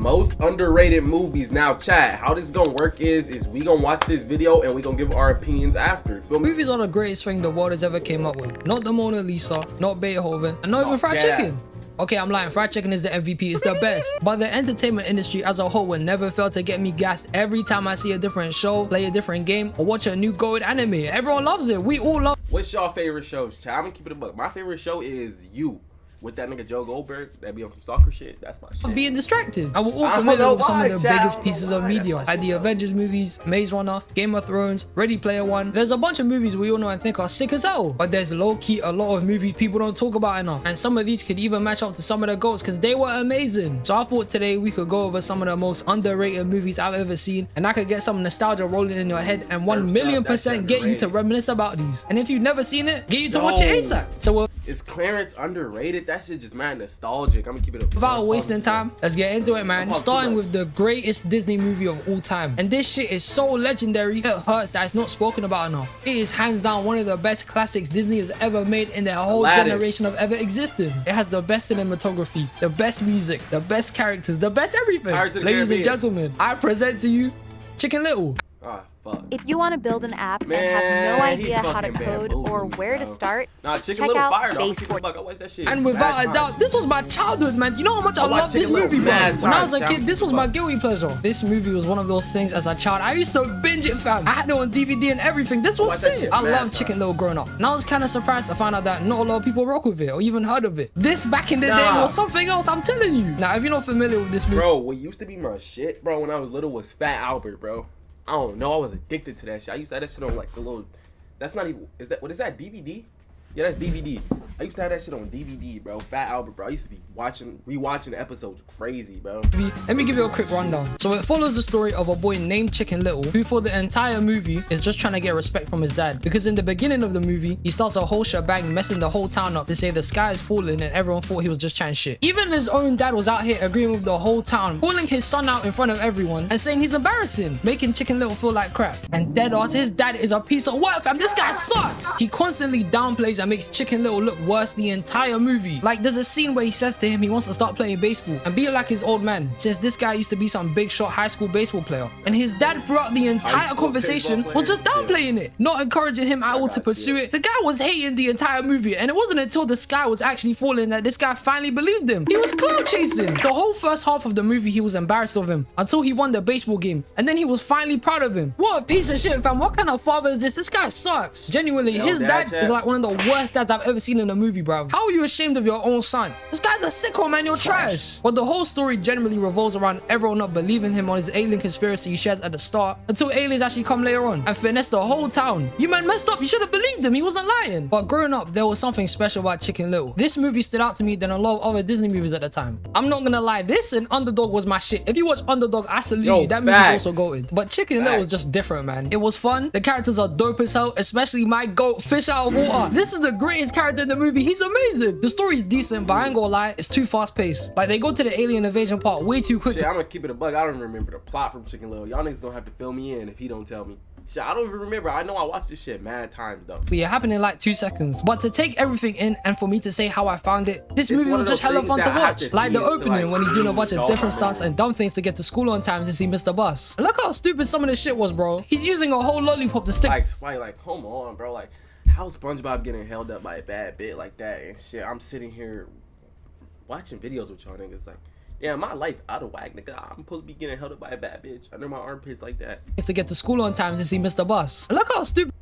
Most underrated movies. Now chat, how this is gonna work is we gonna watch this video and we gonna give our opinions after. Feel me? Movies are the greatest thing the world has ever came up with. Not the Mona Lisa, not Beethoven, and not even fried chicken. Okay, I'm lying. Fried chicken is the MVP. It's the best. But the entertainment industry as a whole will never fail to get me gassed every time I see a different show, play a different game, or watch a new gold anime. Everyone loves it. We all love it. What's y'all favorite shows, chat? I'm gonna keep it a buck. My favorite show is You. With that nigga Joe Goldberg, that be on some stalker shit. That's my shit. Being distracted. I will all familiar with some of the biggest pieces of media, like the Avengers movies, Maze Runner, Game of Thrones, Ready Player One. There's a bunch of movies we all know and think are sick as hell, but there's low-key a lot of movies people don't talk about enough, and some of these could even match up to some of the GOATs because they were amazing. So I thought today we could go over some of the most underrated movies I've ever seen, and I could get some nostalgia rolling in your head and 1,000,000% get you to reminisce about these. And if you've never seen it, get you to watch it ASAP. So is Clarence underrated? That shit just mad nostalgic. I'm gonna keep it up. Without wasting time, let's get into it, man. Starting with the greatest Disney movie of all time. And this shit is so legendary, it hurts that it's not spoken about enough. It is hands down one of the best classics Disney has ever made in their whole generation of ever existing. It has the best cinematography, the best music, the best characters, the best everything. Ladies and gentlemen, I present to you Chicken Little. Ah, fuck. If you want to build an app and have no idea how to code or where to start, check out Base4. And without a doubt, this was my childhood, man. You know how much I love this movie, bro. When I was a kid, this was my guilty pleasure. This movie was one of those things as a child. I used to binge it, fam. I had it on DVD and everything. This was sick. I love Chicken Little growing up. And I was kind of surprised to find out that not a lot of people rock with it or even heard of it. This back in the day was something else, I'm telling you. Now, if you're not familiar with this movie, bro, what used to be my shit, bro, when I was little was Fat Albert, bro. I don't know. I was addicted to that shit. I used to have that shit on like the little. That's not even. Is that what is that DVD? Yeah, that's DVD. I used to have that shit on DVD, bro. Fat Albert, bro. I used to be rewatching the episodes crazy, bro. Let me give you a quick rundown. So it follows the story of a boy named Chicken Little, who for the entire movie is just trying to get respect from his dad. Because in the beginning of the movie, he starts a whole shebang messing the whole town up to say the sky is falling and everyone thought he was just chatting shit. Even his own dad was out here agreeing with the whole town, calling his son out in front of everyone and saying he's embarrassing, making Chicken Little feel like crap. And dead ass, his dad is a piece of work, fam. This guy sucks. He constantly downplays and makes Chicken Little look worse the entire movie. Like there's a scene where he says to him he wants to start playing baseball and be like his old man, since this guy used to be some big shot high school baseball player. And his dad throughout the entire conversation was just downplaying it, not encouraging him at all to pursue it. The guy was hating the entire movie, and it wasn't until the sky was actually falling that this guy finally believed him. He was cloud chasing. The whole first half of the movie he was embarrassed of him until he won the baseball game, and then he was finally proud of him. What a piece of shit, fam. What kind of father is this? This guy sucks. Genuinely, his dad is like one of the worst dads I've ever seen in a movie, bro. How are you ashamed of your own son? This guy's a sicko, man. You're trash. But the whole story generally revolves around everyone not believing him on his alien conspiracy he shares at the start, until aliens actually come later on and finesse the whole town. You man messed up. You should have believed him. He wasn't lying. But growing up, there was something special about Chicken Little. This movie stood out to me than a lot of other Disney movies at the time. I'm not gonna lie, this and Underdog was my shit. If you watch Underdog, I salute you. That movie's also goated. But Chicken Little was just different, man. It was fun. The characters are dope as hell, especially my goat, Fish Out of Water. This is the greatest character in the movie. He's amazing. The story's decent, but I ain't gonna lie, it's too fast paced. Like they go to the alien invasion part way too quick. Shit, I'm gonna keep it a bug. I don't remember the plot from Chicken Little. Y'all niggas don't have to fill me in if he don't tell me. Shit, I don't even remember. I know I watched this shit mad times though. But it happened in like 2 seconds. But to take everything in and for me to say how I found it, this movie was just hella fun to watch. Like the opening when he's doing a bunch of different stunts and dumb things to get to school on time since he missed the bus. And look how stupid some of this shit was, bro. He's using a whole lollipop to stick. Like, come on, bro. Like, how SpongeBob getting held up by a bad bit like that and shit? I'm sitting here watching videos with y'all niggas like, yeah, my life out of whack, nigga. I'm supposed to be getting held up by a bad bitch under my armpits like that. To get to school on time since he missed the bus. And look how stupid.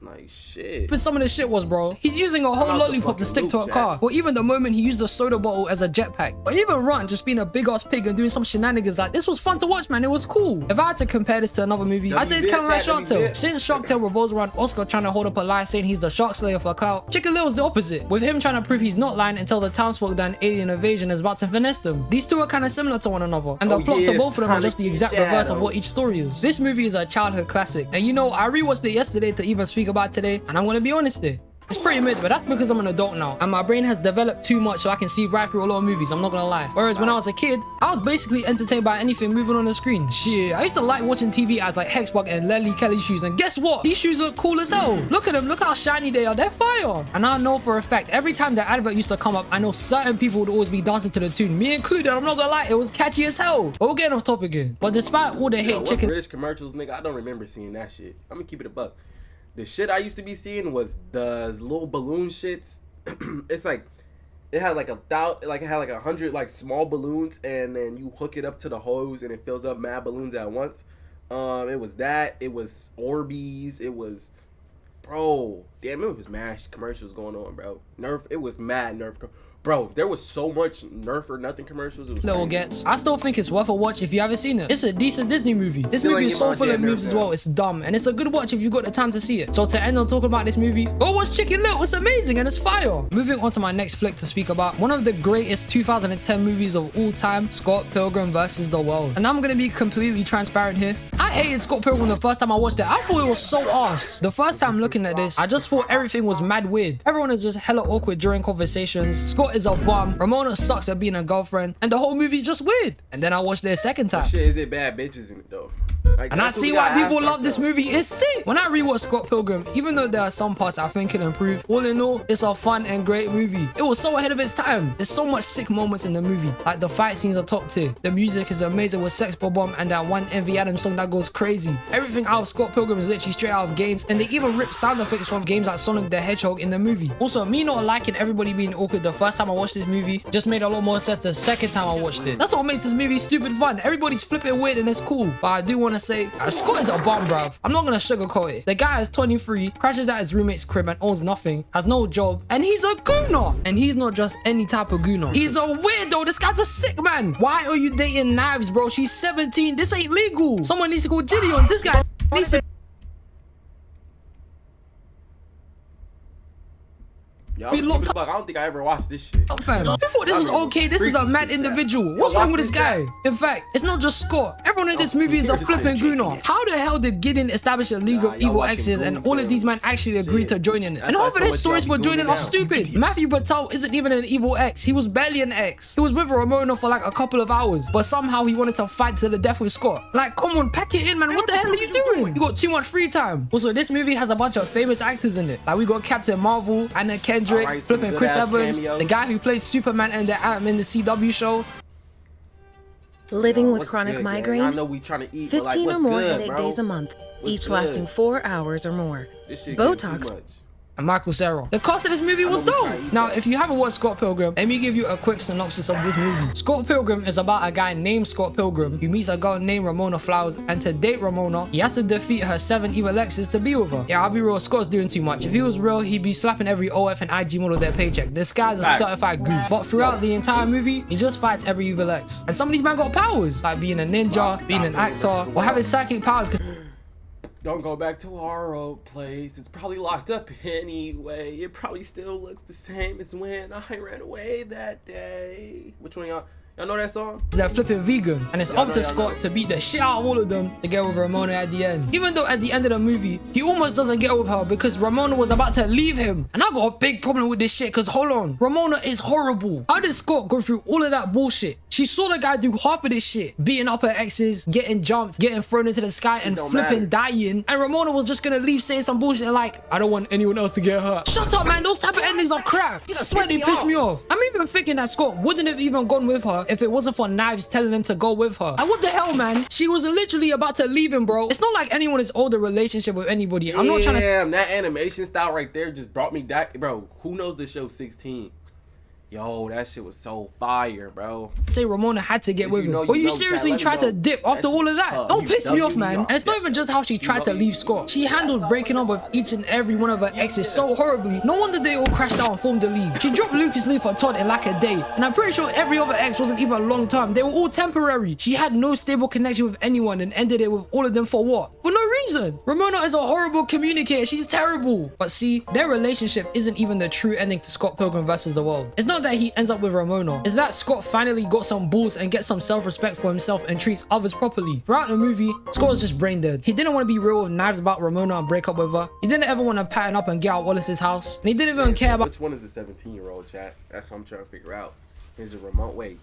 Like shit. But some of this shit was, bro. He's using a whole lollipop to stick to a car. Or even the moment he used a soda bottle as a jetpack. Or even Ron just being a big ass pig and doing some shenanigans. Like this was fun to watch, man. It was cool. If I had to compare this to another movie, I'd say it's kind of like Shark Tale. Since Shark Tale revolves around Oscar trying to hold up a lie saying he's the shark slayer for clout, Chicken Little's the opposite, with him trying to prove he's not lying until the townsfolk that an alien invasion is about to finesse them. These two are kind of similar to one another, and the plots of both of them are just the exact reverse of what each story is. This movie is a childhood classic, and you know, I rewatched it yesterday to even speak about today, and I'm gonna be honest here. It's pretty mid, but that's because I'm an adult now and my brain has developed too much so I can see right through a lot of movies. I'm not gonna lie. Whereas when I was a kid, I was basically entertained by anything moving on the screen. Shit, I used to like watching TV ads like Hexbug and Lely Kelly shoes, and guess what? These shoes look cool as hell. Look at them, look how shiny they are. They're fire. And I know for a fact, every time the advert used to come up, I know certain people would always be dancing to the tune, me included. I'm not gonna lie, it was catchy as hell. But we're getting off topic again. But despite all the hate, chicken British commercials, nigga, I don't remember seeing that shit. I'm gonna keep it a buck. The shit I used to be seeing was the little balloon shits. It's like it had like 100 like small balloons, and then you hook it up to the hose and it fills up mad balloons at once. It was that. It was Orbeez. It was, bro. Damn, it was mad commercials going on, bro. Nerf. It was mad Nerf. Bro, there was so much Nerf or nothing commercials. It was little gets. I still think it's worth a watch if you haven't seen it. It's a decent Disney movie. This movie is so full of moves as well. It's dumb, and it's a good watch if you got the time to see it. So to end on talking about this movie, go watch Chicken Little. It's amazing and it's fire. Moving on to my next flick to speak about, one of the greatest 2010 movies of all time, Scott Pilgrim vs. the World. And I'm gonna be completely transparent here. I hated Scott Pilgrim the first time I watched it. I thought it was so arse. The first time looking at this, I just thought everything was mad weird. Everyone is just hella awkward during conversations. Scott is a bum. Ramona sucks at being a girlfriend, and the whole movie's just weird. And then I watched it a second time. Shit, is it bad bitches in it though? Like, and I see why people love this movie. It's sick. When I rewatch Scott Pilgrim, even though there are some parts I think can improve, all in all, it's a fun and great movie. It was so ahead of its time. There's so much sick moments in the movie. Like the fight scenes are top tier. The music is amazing with Sex Bomb and that one Envy Adams song that goes crazy. Everything out of Scott Pilgrim is literally straight out of games, and they even rip sound effects from games like Sonic the Hedgehog in the movie. Also, me not liking everybody being awkward the first time I watched this movie just made a lot more sense the second time I watched it. That's what makes this movie stupid fun. Everybody's flipping weird and it's cool. But I do want to say, Scott is a bomb, bruv. I'm not gonna sugarcoat it. The guy is 23, crashes at his roommate's crib and owns nothing, has no job, and he's a gooner. And he's not just any type of gooner. He's a weirdo. This guy's a sick man. Why are you dating Knives, bro? She's 17. This ain't legal. Someone needs to call Jitty on. This guy needs to... Yo, I don't think I ever watched this shit. Oh, fam. You thought this was okay? This is a mad individual. What's wrong with this guy? In fact, it's not just Scott. Everyone in this movie is a flipping gooner. How the hell did Gideon establish a league of evil exes and all of these men actually agreed to join in it? And half of their stories for joining are stupid. Matthew Patel isn't even an evil ex. He was barely an ex. He was with Ramona for like a couple of hours, but somehow he wanted to fight to the death with Scott. Like, come on, pack it in, man. What the hell are you doing? You got too much free time. Also, this movie has a bunch of famous actors in it. Like, we got Captain Marvel, Anna Kendrick, flipping Chris Evans, the guy who plays Superman in the CW show. Living with chronic migraine, I know we trying to eat, 15 or more headache days a month, each lasting 4 hours or more. Botox. And Michael Cera. The cast of this movie was dope. Now, if you haven't watched Scott Pilgrim, let me give you a quick synopsis of this movie. Scott Pilgrim is about a guy named Scott Pilgrim who meets a girl named Ramona Flowers, and to date Ramona, he has to defeat her 7 evil exes to be with her. Yeah, I'll be real, Scott's doing too much. If he was real, he'd be slapping every OF and IG model their paycheck. This guy's a certified goof. But throughout the entire movie, he just fights every evil ex. And some of these men got powers, like being a ninja, being an actor, or having psychic powers. Don't go back to our old place. It's probably locked up anyway. It probably still looks the same as when I ran away that day. Which one y'all know that song? They're flipping vegan, and it's up to Scott to beat the shit out of all of them to get with Ramona at the end. Even though at the end of the movie, he almost doesn't get with her because Ramona was about to leave him. And I got a big problem with this shit because hold on, Ramona is horrible. How did Scott go through all of that bullshit? She saw the guy do half of this shit, beating up her exes, getting jumped, getting thrown into the sky, and flipping dying. And Ramona was just gonna leave saying some bullshit like, I don't want anyone else to get hurt. Shut up, man. Those type of endings are crap. I swear they piss me off. I'm even thinking that Scott wouldn't have even gone with her if it wasn't for Knives telling him to go with her. And what the hell, man? She was literally about to leave him, bro. It's not like anyone is owed a relationship with anybody. I'm not trying to... Damn, that animation style right there just brought me back. Bro, who knows the show 16? Yo, that shit was so fire, bro. Say Ramona had to get with him. But you seriously tried to dip after all of that? Don't piss me off, man. And it's not even just how she tried to leave Scott. She handled breaking up with each and every one of her exes so horribly. No wonder they all crashed out and formed a league. She dropped Lucas Lee for Todd in like a day. And I'm pretty sure every other ex wasn't even long term. They were all temporary. She had no stable connection with anyone and ended it with all of them for what? For no reason. Ramona is a horrible communicator. She's terrible. But see, their relationship isn't even the true ending to Scott Pilgrim vs. the World. It's not that he ends up with Ramona is that Scott finally got some balls and gets some self-respect for himself and treats others properly. Throughout the movie, Scott was just brain dead. He didn't want to be real with knives about Ramona and break up with her. He didn't ever want to pattern up and get out Wallace's house. And he didn't even care about— Which one is the 17-year-old, chat? That's what I'm trying to figure out. Is it remote? Wait.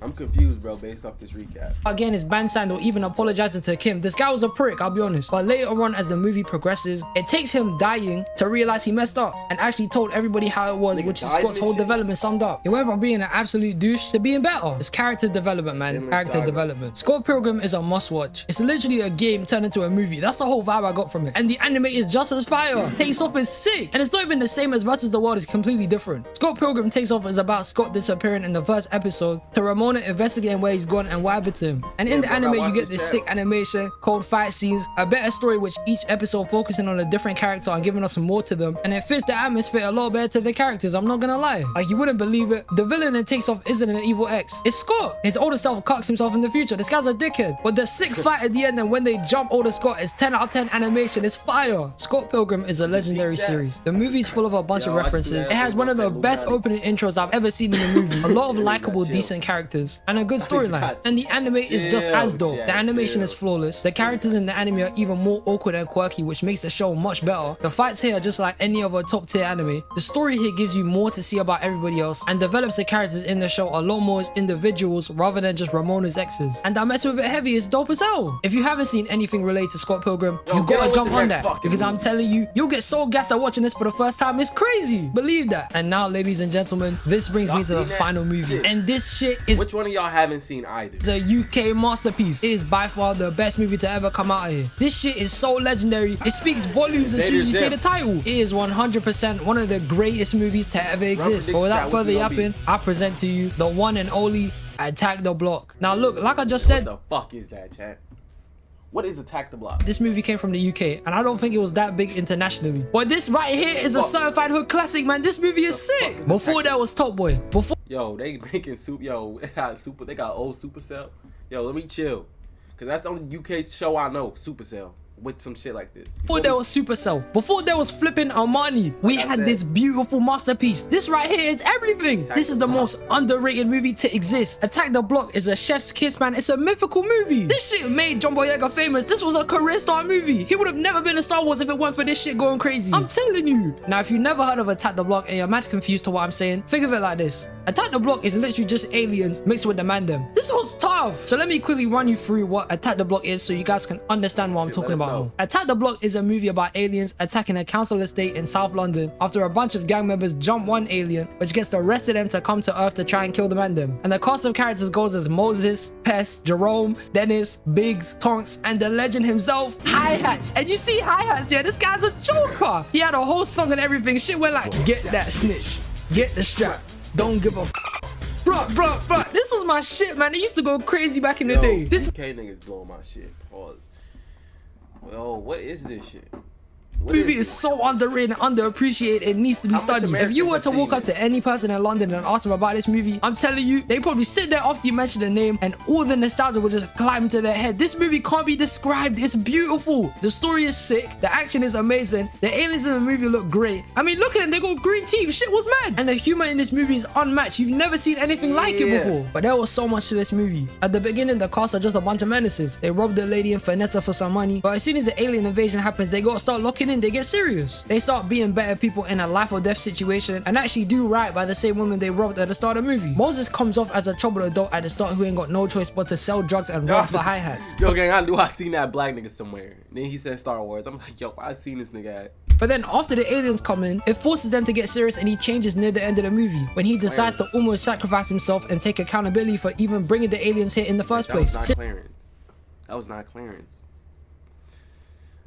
I'm confused, bro, based off this recap. Again, his band signed or even apologizing to Kim. This guy was a prick, I'll be honest. But later on, as the movie progresses, it takes him dying to realize he messed up and actually told everybody how it was, which is Scott's whole development summed up. He went from being an absolute douche to being better. It's character development, man. Character development. Scott Pilgrim is a must-watch. It's literally a game turned into a movie. That's the whole vibe I got from it. And the anime is just as fire. Takes Off is sick. And it's not even the same as Versus the World. It's completely different. Scott Pilgrim Takes Off is about Scott disappearing in the first episode to Ramona investigating where he's gone and what happened to him. And in the anime, you get this sick animation, cold fight scenes, a better story which each episode focusing on a different character and giving us more to them. And it fits the atmosphere a lot better to the characters, I'm not gonna lie. Like, you wouldn't believe it. The villain in Takes Off isn't an evil ex. It's Scott. His older self cocks himself in the future. This guy's a dickhead. But the sick fight at the end and when they jump older Scott is 10 out of 10 animation. It's fire. Scott Pilgrim is a legendary series. The movie's full of a bunch of references. It has one of the best opening intros I've ever seen in a movie. A lot of likable, decent characters and a good storyline. And the anime is just as dope. The animation is flawless. The characters in the anime are even more awkward and quirky, which makes the show much better. The fights here are just like any other top tier anime. The story here gives you more to see about everybody else and develops the characters in the show a lot more as individuals rather than just Ramona's exes. And that mess with it heavy is dope as hell. If you haven't seen anything related to Scott Pilgrim, you gotta jump on that, because I'm telling you, you'll get so gassed at watching this for the first time. It's crazy. Believe that. And now, ladies and gentlemen, this brings me to the final movie. And this shit is— Which one of y'all haven't seen either? It's a UK masterpiece. It is by far the best movie to ever come out of here. This shit is so legendary. It speaks volumes as soon as you say the title. It is 100% one of the greatest movies to ever exist. But without further yapping, I present to you the one and only Attack the Block. Now look, like I just said— What the fuck is that, chat? What is Attack the Block? This movie came from the UK, and I don't think it was that big internationally. But this right here is a certified hood classic, man. This movie is sick. Before that was Top Boy. Before— Yo, they making soup. Yo, they got old Supercell. Yo, let me chill, cause that's the only UK show I know, Supercell, with some shit like this. Before there was Supercell, before there was flipping Armani, we had this beautiful masterpiece. This right here is everything. This is the most underrated movie to exist. Attack the Block is a chef's kiss, man. It's a mythical movie. This shit made John Boyega famous. This was a career star movie. He would have never been in Star Wars if it weren't for this shit going crazy. I'm telling you. Now, if you've never heard of Attack the Block and you're mad confused to what I'm saying, think of it like this. Attack the Block is literally just aliens mixed with the Mandem. This was tough. So let me quickly run you through what Attack the Block is so you guys can understand what I'm talking about. Attack the Block is a movie about aliens attacking a council estate in South London after a bunch of gang members jump one alien, which gets the rest of them to come to Earth to try and kill the Mandem. And the cast of characters goes as Moses, Pest, Jerome, Dennis, Biggs, Tonks, and the legend himself, Hi-Hats. And you see Hi-Hats, yeah, this guy's a joker. He had a whole song and everything. Shit went like, get that snitch, get the strap, don't give a bruh. This was my shit, man. It used to go crazy back in the day. This UK niggas blowing my shit. Pause. Yo, what is this shit? movie is so underrated and underappreciated. It needs to be studied. If you were to walk up to any person in London and ask them about this movie, I'm telling you, they probably sit there after you mention the name and all the nostalgia will just climb into their head. This movie can't be described. It's beautiful. The story is sick. The action is amazing. The aliens in the movie look great. I mean, look at them. They got green teeth. Shit was mad. And the humor in this movie is unmatched. You've never seen anything like it before. But there was so much to this movie. At the beginning, the cast are just a bunch of menaces. They rob the lady and finesse her for some money. But as soon as the alien invasion happens, they gotta start locking in. They get serious. They start being better people in a life or death situation and actually do right by the same woman they robbed at the start of the movie. Moses comes off as a troubled adult at the start who ain't got no choice but to sell drugs and run for hi-hats. Yo, gang, I knew I seen that black nigga somewhere. Then he said Star Wars. I'm like, yo, I seen this nigga at. But then after the aliens come in, it forces them to get serious and he changes near the end of the movie when he decides to almost sacrifice himself and take accountability for even bringing the aliens here in the first place. That was not Clarence. That was not Clarence.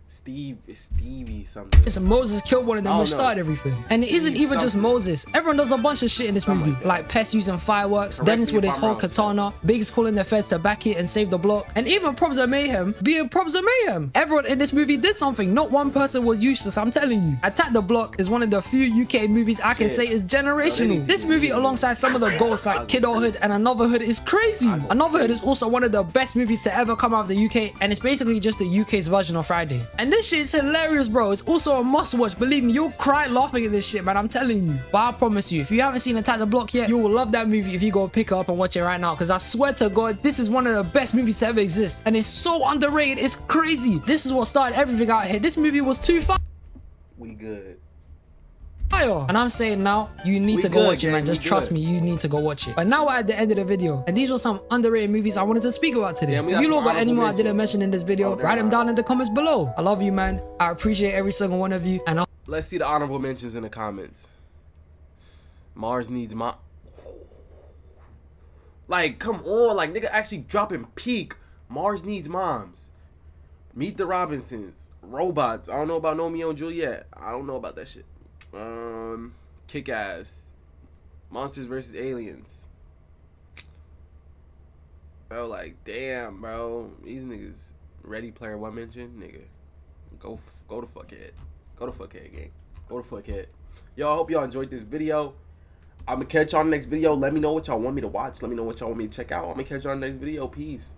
Stevie something. Moses killed one of them which started everything. And it isn't even just Moses. Everyone does a bunch of shit in this movie. Like Pest using fireworks, Dennis with his whole katana, Biggs calling the feds to back it and save the block, and even Probs of Mayhem being Probs of Mayhem. Everyone in this movie did something. Not one person was useless, I'm telling you. Attack the Block is one of the few UK movies I can say is generational. This movie alongside some of the GOATs like Kidulthood and Another Hood is crazy. Another Hood is also one of the best movies to ever come out of the UK and it's basically just the UK's version of Friday. And this shit's hilarious, bro. It's also a must-watch. Believe me, you'll cry laughing at this shit, man. I'm telling you. But I promise you, if you haven't seen Attack the Block yet, you will love that movie if you go pick it up and watch it right now. Because I swear to God, this is one of the best movies to ever exist. And it's so underrated. It's crazy. This is what started everything out here. This movie was too fire. We good. And I'm saying now, you need to go watch it, man. Just trust me, you need to go watch it. But now we're at the end of the video. And these were some underrated movies I wanted to speak about today. If you lot got any more I didn't mention in this video, write them down in the comments below. I love you, man. I appreciate every single one of you. And let's see the honorable mentions in the comments. Mars Needs Mom. Like, come on. Like, nigga actually dropping peak. Mars Needs Moms. Meet the Robinsons. Robots. I don't know about Romeo and Juliet. I don't know about that shit. Kick-Ass. Monsters vs. Aliens. Bro, like, damn, bro. These niggas. Ready Player One mention? Nigga. Go to fuckhead. Go to fuckhead, gang. Go to fuckhead. Yo, I hope y'all enjoyed this video. I'm gonna catch y'all in the next video. Let me know what y'all want me to watch. Let me know what y'all want me to check out. I'm gonna catch y'all in the next video. Peace.